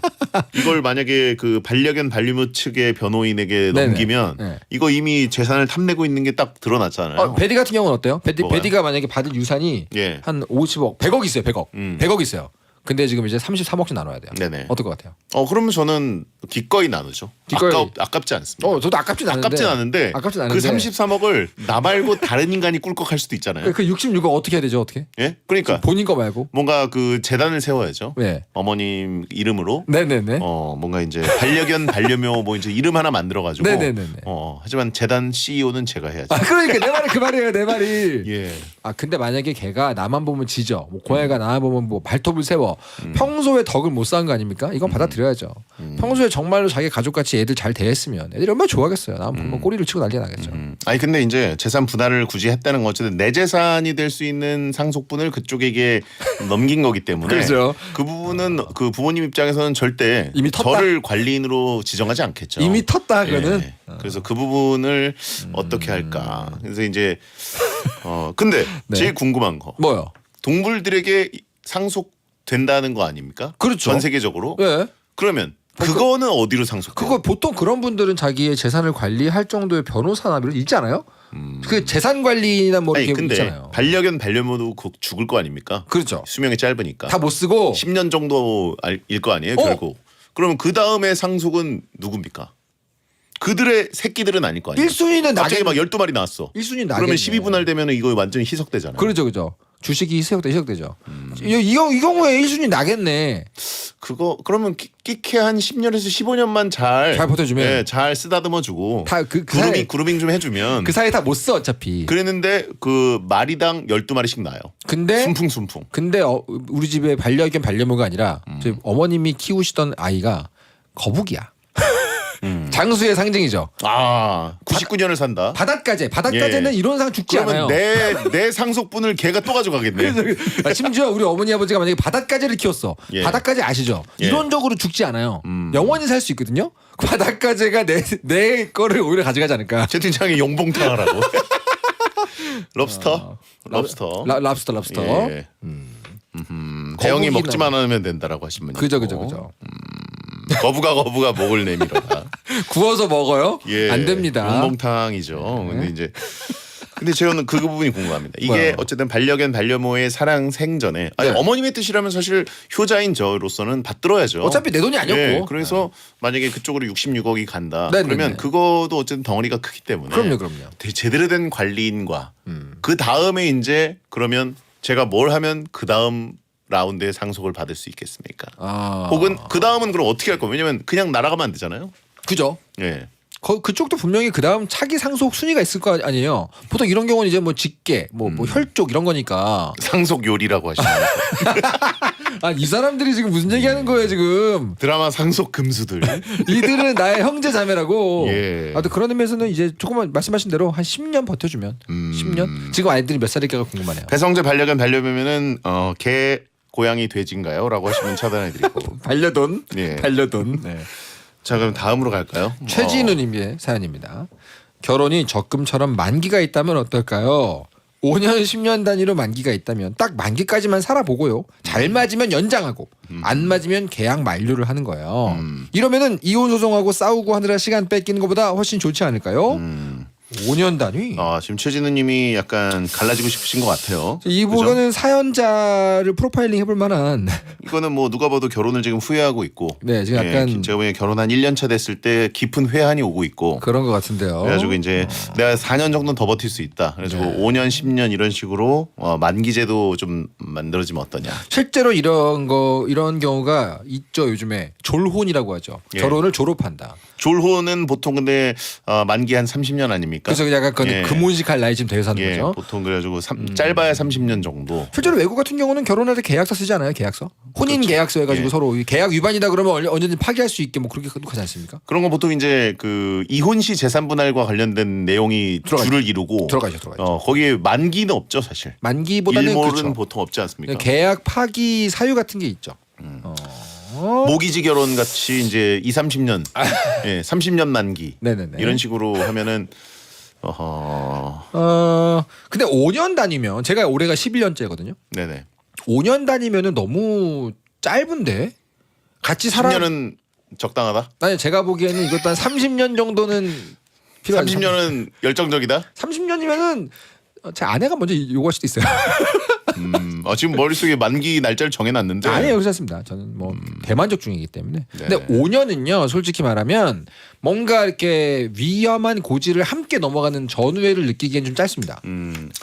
이걸 만약에 그 반려견 반려묘 측의 변호인에게 네네. 넘기면 네. 이거 이미 재산을 탐내고 있는 게 딱 드러났잖아요. 베디 같은 경우는 어때요? 뭐가요? 베디가 만약에 받을 유산이 예. 한 50억, 100억 있어요. 100억. 음. 100억 있어요. 근데 지금 이제 33억씩 나눠야 돼요. 네네. 어떨 것 같아요? 그러면 저는 기꺼이 나누죠. 기꺼이. 아깝지 않습니다. 저도 아깝진 않은데. 아깝진 않은데 그 33억을 나 말고 다른 인간이 꿀꺽할 수도 있잖아요. 그 66억 어떻게 해야 되죠? 어떻게? 예? 그러니까 본인 거 말고. 뭔가 그 재단을 세워야죠. 네. 어머님 이름으로. 네네네. 뭔가 이제 반려견 반려묘 뭐 이제 이름 하나 만들어 가지고. 네네네네. 하지만 재단 CEO는 제가 해야죠. 그러니까 내 말이 그 말이에요. 내 말이. 예. 근데 만약에 걔가 나만 보면 지져. 뭐 고양이가 나만 보면 뭐 발톱을 세워. 평소에 덕을 못 쌓은 거 아닙니까? 이건 받아들여야죠. 평소에 정말로 자기 가족같이 애들 잘 대했으면 애들이 얼마나 좋아하겠어요. 나만 보면 꼬리를 치고 난리가 나겠죠. 아니 근데 이제 재산 분할을 굳이 했다는 건 어쨌든 내 재산이 될 수 있는 상속분을 그쪽에게 넘긴 거기 때문에 그렇죠. 그 부분은 그 부모님 입장에서는 절대 이미 텄다? 저를 관리인으로 지정하지 않겠죠. 이미 텄다 예. 그거는. 그래서 그 부분을 어떻게 할까. 그래서 이제 근데 네. 제일 궁금한 거 뭐요? 동물들에게 상속된다는 거 아닙니까? 그렇죠. 전 세계적으로. 예. 그러면 그거는 어디로 상속돼요? 그거 보통 그런 분들은 자기의 재산을 관리할 정도의 변호사나 이런 거 있지 않아요? 그 재산 관리나 뭐 아니 이렇게 근데 있잖아요. 반려견 반려묘도 죽을 거 아닙니까? 그렇죠. 수명이 짧으니까. 다 못 쓰고 10년 정도일 거 아니에요, 결국. 그러면 그 다음에 상속은 누굽니까? 그들의 새끼들은 아닐 거 아니에요. 1순위는 갑자기 나겠 막 12마리 나왔어. 1순위 나겠네. 그러면 12분할 되면 이거 완전히 희석되잖아요. 그렇죠. 주식이 희석되죠. 이 경우에 1순위 나겠네. 그러면 끼케 한 10년에서 15년만 잘 버텨주면 예, 잘 쓰다듬어 주고 다 사이에 그루밍 좀 해주면 그 사이에 다 못 써 어차피. 그랬는데 그 마리당 12마리씩 나요. 근데 순풍순풍. 근데 우리 집에 반려견 반려묘가 아니라 저희 어머님이 키우시던 아이가 거북이야. 장수의 상징이죠. 아 99년을 산다. 바닷가재는 예. 이런 상 죽지 않아요. 그러면 내 상속분을 걔가 또 가져가겠네. 심지어 우리 어머니 아버지가 만약에 바닷가재를 키웠어. 예. 바닷가재 아시죠? 예. 이론적으로 죽지 않아요. 영원히 살 수 있거든요. 바닷가재가 내 거를 오히려 가져가지 않을까. 채팅창에 용봉탕 하라고. 럽스터. 럽스터. 예. 대형이 거북이나- 먹지만 않으면 된다라고 하신 분이. 그죠. 거부가 목을 내밀어라. 구워서 먹어요? 예. 안 됩니다. 용봉탕이죠. 근데 저는 그 부분이 궁금합니다. 이게 뭐요? 어쨌든 반려견 반려묘의 사랑 생전에 아니, 네. 어머님의 뜻이라면 사실 효자인 저로서는 받들어야죠. 어차피 내 돈이 아니었고. 예, 그래서 만약에 그쪽으로 66억이 간다. 네, 그러면 네, 네. 그것도 어쨌든 덩어리가 크기 때문에 그럼요. 제대로 된 관리인과 그 다음에 이제 그러면 제가 뭘 하면 그 다음 라운드에 상속을 받을 수 있겠습니까? 혹은 그 다음은 그럼 어떻게 할 거예요? 왜냐면 그냥 날아가면 안 되잖아요. 그죠? 예. 그쪽도 분명히 그 다음 차기 상속 순위가 있을 거 아니에요. 보통 이런 경우는 이제 뭐 직계, 뭐 혈족 이런 거니까. 상속 요리라고 하시나요? 이 사람들이 지금 무슨 얘기하는 거예요 지금? 드라마 상속 금수들. 이들은 나의 형제 자매라고. 예. 아무튼 그런 의미에서는 이제 조금만 말씀하신 대로 한 10년 버텨주면 10년? 지금 아이들이 몇 살일까가 궁금하네요. 배성재 반려견 반려묘면은 개 고양이 돼지인가요?라고 하시면 차단해드리고. 반려돈. 예. 반려돈. 네. 자 그럼 다음으로 갈까요? 최진우님의 사연입니다. 결혼이 적금처럼 만기가 있다면 어떨까요? 5년 10년 단위로 만기가 있다면 딱 만기까지만 살아보고요. 잘 맞으면 연장하고 안 맞으면 계약 만료를 하는 거예요. 이러면은 이혼 소송하고 싸우고 하느라 시간 뺏기는 것보다 훨씬 좋지 않을까요? 5년 단위. 지금 최진우님이 약간 갈라지고 싶으신 것 같아요. 이거는 사연자를 프로파일링 해볼 만한. 이거는 뭐 누가 봐도 결혼을 지금 후회하고 있고. 네, 지금 약간 제가 보기엔 결혼 한 1년 차 됐을 때 깊은 회한이 오고 있고. 그런 것 같은데요. 그래가지고 이제 내가 4년 정도는 더 버틸 수 있다. 그래가지고 5년, 10년 이런 식으로 만기제도 좀 만들어지면 어떠냐. 실제로 이런 경우가 있죠. 요즘에 졸혼이라고 하죠. 예. 결혼을 졸업한다. 졸혼은 보통 근데 만기 한 30년 아닙니까? 그래서 약간 예. 금혼식 할 나이쯤 돼서 하는 예, 거죠. 보통 그래가지고 짧아야 30년 정도. 실제로 외국 같은 경우는 결혼할 때 계약서 쓰지 않아요? 계약서? 혼인 계약서 해가지고 예. 서로 계약 위반이다 그러면 언제든지 파기할 수 있게 뭐 그렇게 하지 않습니까? 그런 건 보통 이제 그 이혼 시 재산 분할과 관련된 내용이 줄을 이루고 들어가죠. 거기에 만기는 없죠 사실. 만기보다는 일몰은 그렇죠. 보통 없지 않습니까? 계약 파기 사유 같은 게 있죠. 모기지 결혼 같이 이제 2, 30년, 예, 30년 만기 네네네. 이런 식으로 하면은 근데 5년 단위면 제가 올해가 11년째거든요. 네네. 5년 단위면은 너무 짧은데 같이 살아. 10년은 적당하다. 아니 제가 보기에는 이것도 한 30년 정도는 필요한. 30년은 열정적이다. 30년이면은 제 아내가 먼저 요구할 수도 있어요. 지금 머릿속에 만기 날짜를 정해놨는데. 아니에요, 그렇지 않습니다. 저는 뭐 대만족 중이기 때문에. 네. 근데 5년은요, 솔직히 말하면 뭔가 이렇게 위험한 고지를 함께 넘어가는 전우회를 느끼기엔 좀 짧습니다.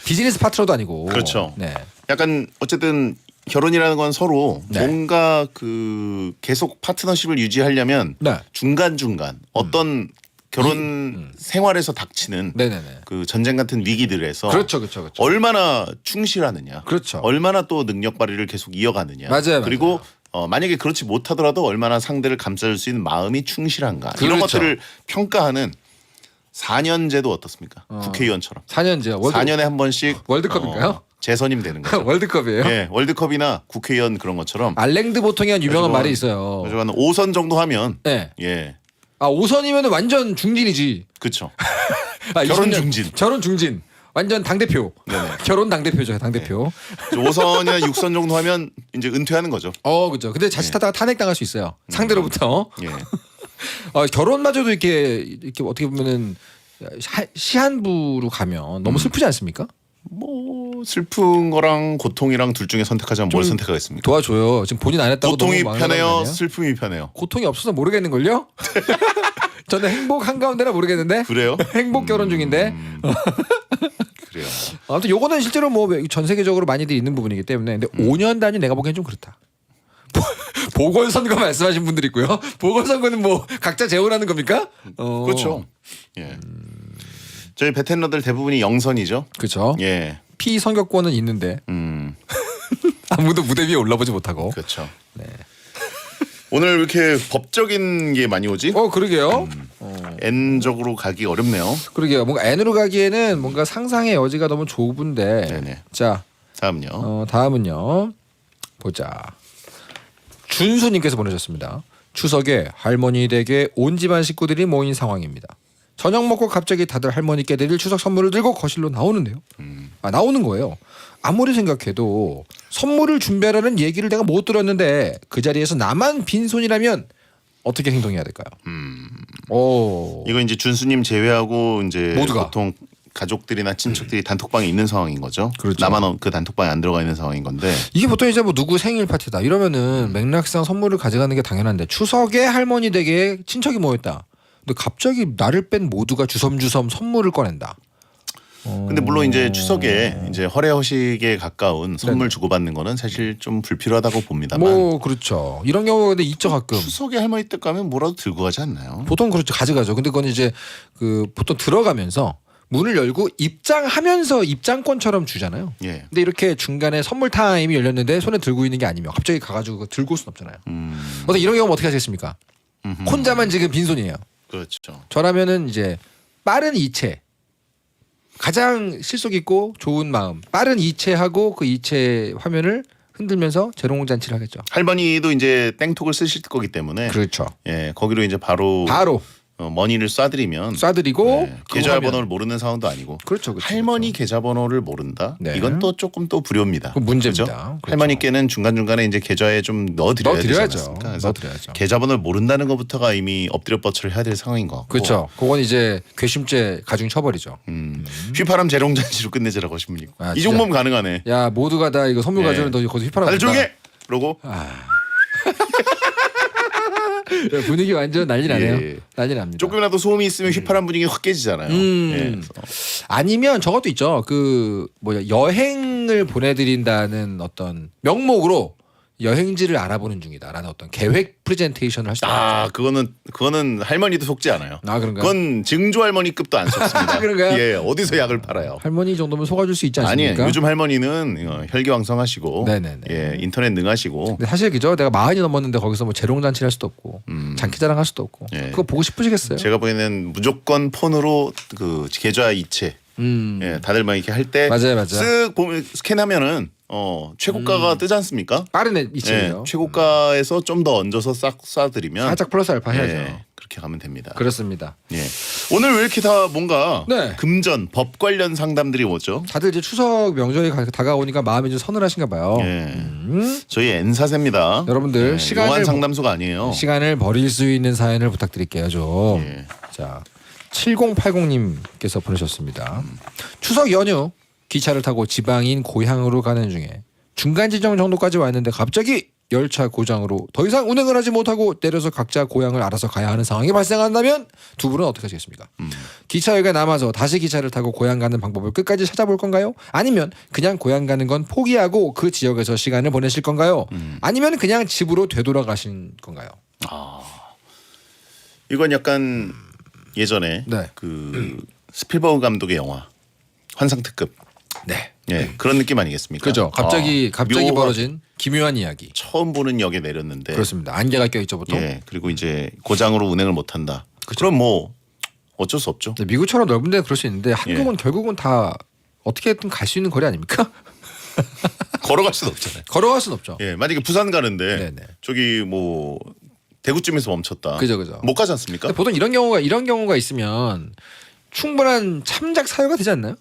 비즈니스 파트너도 아니고. 그렇죠. 네. 약간 어쨌든 결혼이라는 건 서로 네. 뭔가 그 계속 파트너십을 유지하려면 네. 중간중간 어떤 결혼 생활에서 닥치는 네네네. 그 전쟁 같은 위기들에서 그렇죠. 얼마나 충실하느냐, 그렇죠. 얼마나 또 능력 발휘를 계속 이어가느냐, 맞아요. 그리고 만약에 그렇지 못하더라도 얼마나 상대를 감싸줄 수 있는 마음이 충실한가 이런 그렇죠. 것들을 평가하는 4년제도 어떻습니까? 국회의원처럼 4년제요. 4년에 한 번씩 월드컵인가요? 재선임 되는 거죠. 월드컵이에요? 예, 월드컵이나 국회의원 그런 것처럼 알랭드 보통이 한 유명한 그래가지고 말이 있어요. 그래서 한 5선 정도 하면 네. 예, 5선이면 완전 중진이지. 그렇죠. 20년. 결혼 중진. 결혼 중진. 완전 당대표. 결혼 당대표죠, 당대표. 5선이나 6선 정도 하면 이제 은퇴하는 거죠. 그죠. 근데 자칫하다가 탄핵당할 수 있어요. 상대로부터. 예. 결혼마저도 이렇게 어떻게 보면은 시한부로 가면 너무 슬프지 않습니까? 뭐 슬픈 거랑 고통이랑 둘 중에 선택하자면 뭘 선택하겠습니까? 도와줘요. 지금 본인 안 했다고 고통이 너무 편해요, 슬픔이 편해요. 고통이 없어서 모르겠는걸요? 저는 행복 한가운데나 모르겠는데. 그래요? 행복 결혼 중인데. 그래요. 아무튼 요거는 실제로 뭐 전 세계적으로 많이들 있는 부분이기 때문에 근데 5년 단위 내가 보기엔 좀 그렇다. 보궐선거 말씀하신 분들 있고요. 보궐선거는 뭐 각자 재혼하는 겁니까? 그렇죠. 예. 저희 베테랑들 대부분이 영선이죠. 그렇죠. 예. 피선거권은 있는데 아무도 무대 위에 올라보지 못하고. 그렇죠. 네. 오늘 왜 이렇게 법적인 게 많이 오지? 그러게요. N적으로 가기 어렵네요. 그러게요. 뭔가 N으로 가기에는 뭔가 상상의 여지가 너무 좁은데. 네네. 자, 다음요. 다음은요. 보자. 준수님께서 보내셨습니다. 추석에 할머니 댁에 온 집안 식구들이 모인 상황입니다. 저녁 먹고 갑자기 다들 할머니께 드릴 추석 선물을 들고 거실로 나오는데요. 나오는 거예요. 아무리 생각해도 선물을 준비하라는 얘기를 내가 못 들었는데 그 자리에서 나만 빈손이라면 어떻게 행동해야 될까요? 오. 이거 이제 준수님 제외하고 이제 모두가. 보통 가족들이나 친척들이 단톡방에 있는 상황인 거죠. 그렇죠. 나만 그 단톡방에 안 들어가 있는 상황인 건데. 이게 보통 이제 뭐 누구 생일 파티다 이러면은 맥락상 선물을 가져가는 게 당연한데 추석에 할머니 댁에 친척이 모였다. 근데 갑자기 나를 뺀 모두가 주섬주섬 선물을 꺼낸다. 근데 물론 이제 추석에 이제 허례허식에 가까운 선물 네네. 주고받는 거는 사실 좀 불필요하다고 봅니다만. 뭐 그렇죠. 이런 경우가 근데 있죠 가끔. 추석에 할머니 댁 가면 뭐라도 들고 가지 않나요? 보통 그렇죠. 가져가죠. 근데 그건 이제 그 보통 들어가면서 문을 열고 입장하면서 입장권처럼 주잖아요. 예. 근데 이렇게 중간에 선물 타임이 열렸는데 손에 들고 있는 게 아니면 갑자기 가가지고 그거 들고 올 순 없잖아요. 어떤 이런 경우 어떻게 하시겠습니까? 혼자만 지금 빈손이에요. 그렇죠. 저라면은 이제 빠른 이체 가장 실속 있고 좋은 마음 빠른 이체하고 그 이체 화면을 흔들면서 재롱잔치를 하겠죠. 할머니도 이제 땡톡을 쓰실 거기 때문에 그렇죠. 예 거기로 이제 바로 머니를 쏴드리면 쏴드리고 예, 계좌번호를 모르는 상황도 아니고 그렇죠, 그렇죠, 할머니 계좌번호를 모른다. 네. 이건 또 조금 또 불효입니다. 그 문제입니다. 그죠? 그렇죠. 할머니께는 중간 중간에 이제 계좌에 좀 넣어드려야 되지 넣어드려야죠. 않습니까? 그래서 넣어드려야죠. 계좌번호를 모른다는 것부터가 이미 엎드려 뻗쳐를 해야 될 상황인 것 같고. 그렇죠. 그건 이제 괘씸죄 가중 처벌이죠. 휘파람 재롱잔치로 끝내자라고 하신 분이 있고. 아, 이 진짜. 정도면 가능하네. 야 모두가 다 이거 선물 예. 가져오는데 거기서 휘파람 다들 분다. 조용해. 그러고 분위기 완전 난리 나네요. 예. 난리 납니다. 조금이라도 소음이 있으면 휘파람 분위기 확 깨지잖아요. 예, 그래서 아니면 저것도 있죠. 그 뭐야 여행을 보내드린다는 어떤 명목으로 여행지를 알아보는 중이다라는 어떤 계획 프레젠테이션을 할 수도 있죠. 그거는 할머니도 속지 않아요. 아 그런가요? 그건 증조 할머니급도 안 속습니다. 그런가요? 예, 어디서 약을 팔아요? 할머니 정도면 속아줄 수 있지 않습니까? 아니에요. 요즘 할머니는 혈기왕성하시고, 네네네. 예, 인터넷 능하시고, 근데 사실 그죠. 내가 40이 넘었는데 거기서 뭐 재롱잔치를 할 수도 없고 장기자랑 할 수도 없고 예. 그거 보고 싶으시겠어요? 제가 보기에는 무조건 폰으로 그 계좌 이체, 예, 다들 막 이렇게 할 때 맞아요. 쓱 보면 스캔하면은 최고가가 뜨지 않습니까? 빠른 예, 이체죠. 최고가에서 좀 더 얹어서 싹 쏴드리면 살짝 플러스 알파 해야죠. 예, 그렇게 가면 됩니다. 그렇습니다. 예. 오늘 왜 이렇게 다 뭔가 네. 금전 법 관련 상담들이 오죠? 다들 이제 추석 명절이 다가오니까 마음이 좀 서늘하신가 봐요. 예. 저희 N사세입니다. 여러분들 시간을 용한 상담소가 아니에요. 시간을 버릴 수 있는 사연을 부탁드릴게요. 좀. 예. 자, 7080님께서 보내셨습니다. 추석 연휴 기차를 타고 지방인 고향으로 가는 중에 중간 지점 정도까지 왔는데 갑자기 열차 고장으로 더 이상 운행을 하지 못하고 내려서 각자 고향을 알아서 가야 하는 상황이 발생한다면 두 분은 어떻게 하시겠습니까? 기차역에 남아서 다시 기차를 타고 고향 가는 방법을 끝까지 찾아볼 건가요? 아니면 그냥 고향 가는 건 포기하고 그 지역에서 시간을 보내실 건가요? 아니면 그냥 집으로 되돌아가신 건가요? 이건 약간 예전에 네. 그 스필버그 감독의 영화 환상특급 네. 예, 그런 느낌 아니겠습니까? 그죠. 갑자기 묘가 벌어진 기묘한 이야기. 처음 보는 역에 내렸는데 그렇습니다. 안개가 껴있죠 보통. 예, 그리고 이제 고장으로 운행을 못 한다. 그럼 뭐 어쩔 수 없죠. 근데 미국처럼 넓은 데는 그럴 수 있는데 한국은 결국은 다 어떻게든 갈 수 있는 거리 아닙니까? 걸어갈 수는 없잖아요. 걸어갈 수는 없죠. 예, 만약에 부산 가는데 네네. 저기 뭐 대구쯤에서 멈췄다. 그죠. 못 가지 않습니까? 근데 보통 이런 경우가 있으면 충분한 참작 사유가 되지 않나요?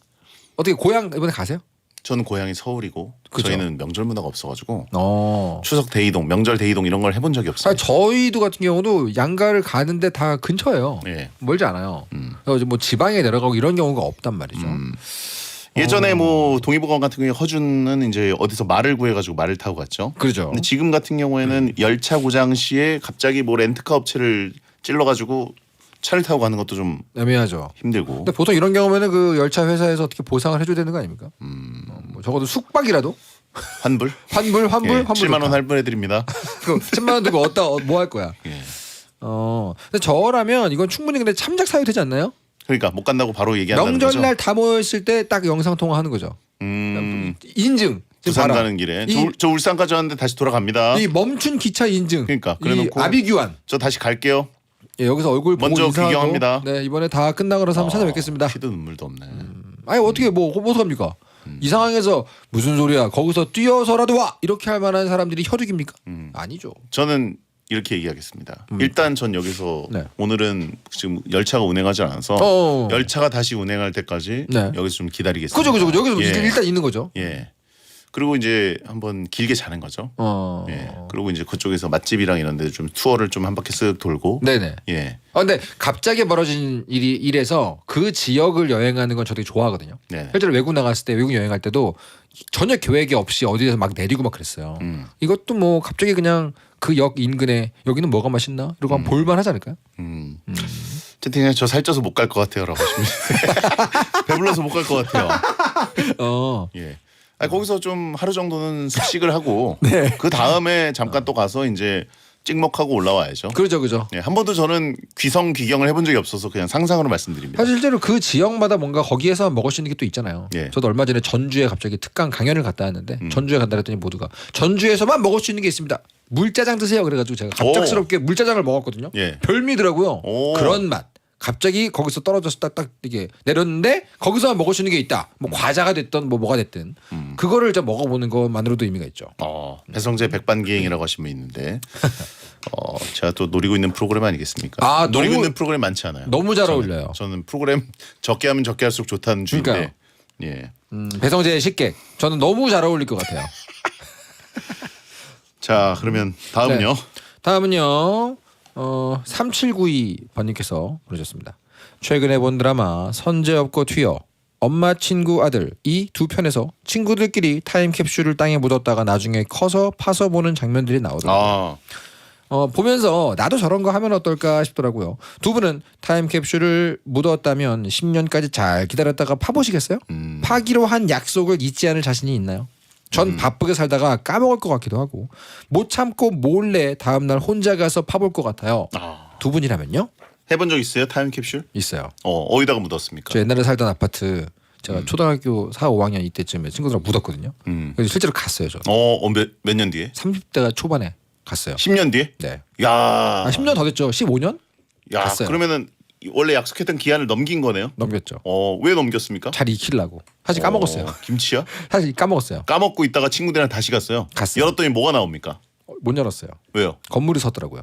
어떻게 고향 이번에 가세요? 저는 고향이 서울이고 그죠. 저희는 명절 문화가 없어가지고 어. 추석 대이동, 명절 대이동 이런 걸 해본 적이 없어요. 저희도 같은 경우도 양가를 가는데 다 근처예요. 예. 멀지 않아요. 그래서 뭐 지방에 내려가고 이런 경우가 없단 말이죠. 예전에 뭐 동의보감 같은 경우에 허준은 이제 어디서 말을 구해가지고 말을 타고 갔죠. 그렇죠. 근데 지금 같은 경우에는 열차 고장 시에 갑자기 뭐 렌트카 업체를 찔러가지고 차를 타고 가는 것도 좀 애매하죠. 힘들고. 근데 보통 이런 경우에는 그 열차 회사에서 어떻게 보상을 해줘야 되는 거 아닙니까? 뭐 적어도 숙박이라도 환불? 환불 예, 환불 7만 원 할부해 드립니다. 그 10만 원 두고 어디다 뭐 할 거야? 예. 근데 저라면 이건 충분히 근데 참작 사유 되지 않나요? 그러니까 못 간다고 바로 얘기한다는 거죠. 명절날 다 모였을 때 딱 영상 통화하는 거죠. 인증. 지금 부산 봐라. 가는 길에 이- 저 울산까지 왔는데 다시 돌아갑니다. 이 멈춘 기차 인증. 그러니까 이 그래놓고 아비규환. 저 다시 갈게요. 예, 여기서 얼굴 보고 먼저 인사하고, 귀경합니다. 네, 이번에 다 끝나고 나서 한번 찾아뵙겠습니다. 피도 눈물도 없네. 아니 어떻게 뭐 어떡합니까? 이 상황에서 무슨 소리야? 거기서 뛰어서라도 와 이렇게 할 만한 사람들이 혈육입니까? 아니죠. 저는 이렇게 얘기하겠습니다. 일단 전 여기서 네. 오늘은 지금 열차가 운행하지 않아서 어. 열차가 다시 운행할 때까지 네. 여기서 좀 기다리겠습니다. 그죠. 여기서 예. 일단 있는 거죠. 예. 그리고 이제 한번 길게 자는 거죠. 예. 그리고 이제 그쪽에서 맛집이랑 이런 데 좀 투어를 좀 한 바퀴 쓱 돌고. 네네. 예. 근데 갑자기 벌어진 일에서 그 지역을 여행하는 건 저 되게 좋아하거든요. 네. 실제로 외국 나갔을 때 외국 여행할 때도 전혀 계획이 없이 어디에서 막 내리고 막 그랬어요. 이것도 뭐 갑자기 그냥 그 역 인근에 여기는 뭐가 맛있나 이러고 한번 볼만 하지 않을까요? 채팅에 저 살쪄서 못 갈 것 같아요라고 하시면 배불러서 못 갈 것 같아요. 예. 아니, 거기서 좀 하루 정도는 숙식을 하고 네. 그 다음에 잠깐 또 가서 이제 찍먹하고 올라와야죠. 그죠. 예, 한 번도 저는 귀성 귀경을 해본 적이 없어서 그냥 상상으로 말씀드립니다. 사실 실제로 그 지역마다 뭔가 거기에서 먹을 수 있는 게 또 있잖아요. 예. 저도 얼마 전에 전주에 갑자기 특강 강연을 갔다 왔는데 전주에 간다 그랬더니 모두가 전주에서만 먹을 수 있는 게 있습니다. 물짜장 드세요. 그래가지고 제가 갑작스럽게 물짜장을 먹었거든요. 예. 별미더라고요. 오. 그런 맛. 갑자기 거기서 떨어져서 딱 이게 내렸는데 거기서만 먹을 수 있는 게 있다. 뭐 과자가 됐든 뭐가 됐든 그거를 좀 먹어보는 것만으로도 의미가 있죠. 배성재 백반기행이라고 하신 분 있는데 제가 또 노리고 있는 프로그램 아니겠습니까? 아, 노리고 너무- 있는 프로그램 많지 않아요. 너무 잘 저는- 어울려요. 저는 프로그램 적게 하면 적게 할수록 좋다는 주의인데. 예. 배성재의 식객. 저는 너무 잘 어울릴 것 같아요. 자 그러면 다음은요. 네. 다음은요. 3792번님께서 보내셨습니다. 최근에 본 드라마 선제업고 튀어 엄마 친구 아들 이 두 편에서 친구들끼리 타임캡슐을 땅에 묻었다가 나중에 커서 파서 보는 장면들이 나오더라고요. 보면서 나도 저런 거 하면 어떨까 싶더라고요. 두 분은 타임캡슐을 묻었다면 10년까지 잘 기다렸다가 파보시겠어요? 파기로 한 약속을 잊지 않을 자신이 있나요? 전 바쁘게 살다가 까먹을 것 같기도 하고 못 참고 몰래 다음날 혼자 가서 파볼 것 같아요. 두 분이라면요? 해본 적 있어요 타임캡슐? 있어요. 어디다가 묻었습니까? 저 옛날에 살던 아파트 제가 초등학교 4, 5학년 이때쯤에 친구들하고 묻었거든요. 그래서 실제로 갔어요. 저 몇 년 뒤에? 30대가 초반에 갔어요. 10년 뒤에? 네. 야. 10년 더 됐죠. 15년? 야, 갔어요. 그러면은 원래 약속했던 기한을 넘긴 거네요. 넘겼죠. 왜 넘겼습니까? 잘 익히려고. 사실 까먹었어요. 김치야? 사실 까먹었어요. 까먹고 있다가 친구들이랑 다시 갔어요. 갔어요. 열었더니 뭐가 나옵니까? 못 열었어요. 왜요? 건물이 섰더라고요.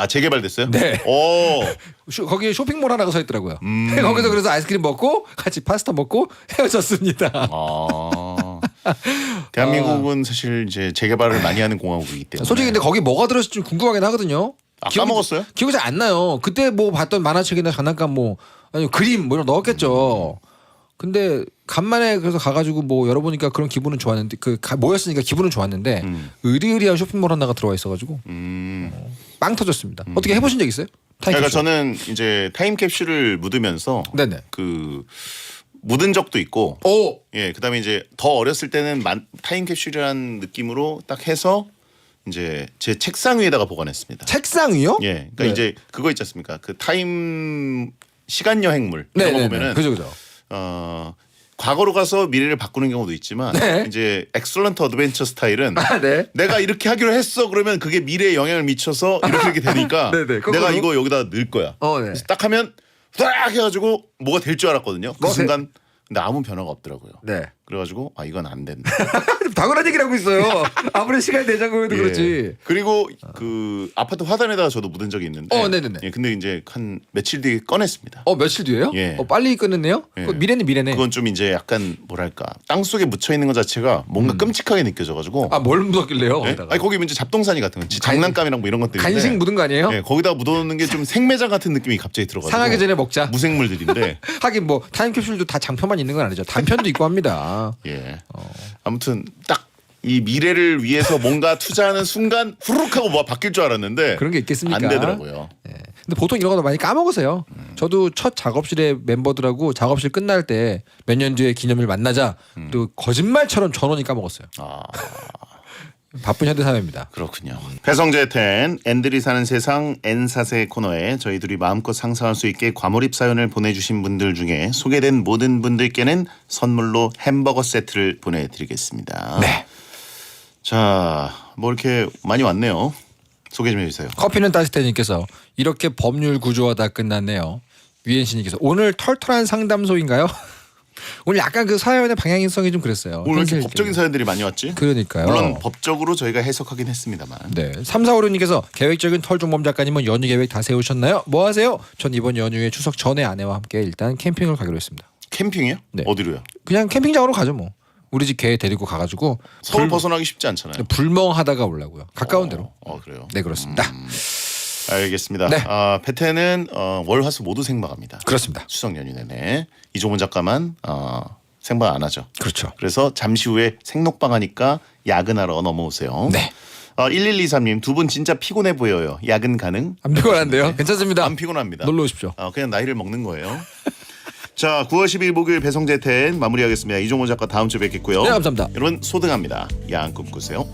재개발됐어요? 네. 오. 거기에 쇼핑몰 하나가 서 있더라고요. 거기서 그래서 아이스크림 먹고 같이 파스타 먹고 헤어졌습니다. 대한민국은 사실 이제 재개발을 많이 하는 공화국이기 때문에. 솔직히 근데 거기 뭐가 들었을지 좀 궁금하긴 하거든요. 까먹었어요? 기억이 잘 안 나요. 그때 뭐 봤던 만화책이나 장난감 뭐 아니 그림 뭐 이런 거 넣었겠죠. 근데 간만에 그래서 가가지고 뭐 열어보니까 그런 기분은 좋았는데 모였으니까 기분은 좋았는데 으리으리한 쇼핑몰 하나가 들어와 있어가지고 빵 터졌습니다. 어떻게 해보신 적 있어요? 그러니까 타임캡슐? 저는 이제 타임캡슐을 묻으면서 네네. 그 묻은 적도 있고 오. 예, 그다음에 이제 더 어렸을 때는 타임캡슐이라는 느낌으로 딱 해서 이제 제 책상 위에다가 보관했습니다. 책상 위요? 예, 그러니까 네. 이제 그거 있지 않습니까? 그 타임 시간 여행물 이런 거 보면은 그죠. 과거로 가서 미래를 바꾸는 경우도 있지만 네. 이제 엑셀런트 어드벤처 스타일은 네. 내가 이렇게 하기로 했어 그러면 그게 미래에 영향을 미쳐서 이렇게 되니까 네네, 거꾸로. 내가 이거 여기다 넣을 거야. 네. 그래서 딱 하면 딱 해가지고 뭐가 될 줄 알았거든요. 그 뭐 순간 근데 아무 변화가 없더라고요. 네. 그래가지고 이건 안 된다. 당연한 얘기를 하고 있어요. 아무리 시간이 내자고 해도 예. 그렇지. 그리고 그 아파트 화단에다가 저도 묻은 적이 있는데. 네네네. 예, 근데 이제 한 며칠 뒤에 꺼냈습니다. 며칠 뒤에요? 예. 빨리 끝냈네요. 예. 미래는 미래네. 그건 좀 이제 약간 뭐랄까 땅 속에 묻혀 있는 것 자체가 뭔가 끔찍하게 느껴져가지고. 뭘 묻었길래요? 예? 거기다가? 아니 거기 이제 잡동사니 같은 거, 장난감이랑 뭐 이런 것들. 간식 묻은 거 아니에요? 예, 거기다 묻어놓는 게 좀 생매장 같은 느낌이 갑자기 들어가지고. 상하기 전에 먹자. 무생물들인데. 하긴 뭐 타임캡슐도 다 장편만 있는 건 아니죠. 단편도 있고 합니다. 예. 아무튼 딱 이 미래를 위해서 뭔가 투자하는 순간 후룩하고 뭐가 바뀔 줄 알았는데 그런 게 있겠습니까? 안 되더라고요. 근데 근데 보통 이런 거 많이 까먹으세요. 저도 첫 작업실의 멤버들하고 작업실 끝날 때 몇 년 뒤에 기념일 만나자. 또 거짓말처럼 전원이 까먹었어요. 아, 바쁜 현대 사회입니다. 그렇군요. 배성재 텐 앤들이 사는 세상 N사세 코너에 저희들이 마음껏 상상할 수 있게 과몰입 사연을 보내주신 분들 중에 소개된 모든 분들께는 선물로 햄버거 세트를 보내드리겠습니다. 네. 자, 뭐 이렇게 많이 왔네요. 소개 좀 해주세요. 커피는 따뜻해님께서 이렇게 법률 구조화다 끝났네요. 유엔씨님께서 오늘 털털한 상담소인가요? 오늘 약간 그 사연의 방향성이 좀 그랬어요. 오늘 이렇게 현실 법적인 사연들이 많이 왔지? 그러니까요. 물론 법적으로 저희가 해석하긴 했습니다만. 네. 3456님께서 계획적인 털종범 작가님은 연휴 계획 다 세우셨나요? 뭐 하세요? 전 이번 연휴에 추석 전에 아내와 함께 일단 캠핑을 가기로 했습니다. 캠핑이요? 네. 어디로요? 그냥 캠핑장으로 가죠 뭐. 우리 집 개 데리고 가가지고 서울 벗어나기 쉽지 않잖아요. 불멍하다가 오려고요. 가까운 데로. 그래요? 네 그렇습니다. 알겠습니다. 네. 배태는 월화수 모두 생방합니다. 그렇습니다. 추석 연휴 내내 이종훈 작가만 생방 안 하죠. 그렇죠. 그래서 잠시 후에 생록방 하니까 야근하러 넘어오세요. 네. 1123님 두 분 진짜 피곤해 보여요. 야근 가능? 안 피곤한데요? 괜찮습니다. 안 피곤합니다. 놀러 오십시오. 그냥 나이를 먹는 거예요. 자, 9월 10일 목요일 배성재 텐 마무리하겠습니다. 이종훈 작가 다음 주에 뵙겠고요. 네 감사합니다. 여러분 소등합니다. 야한 꿈 꾸세요.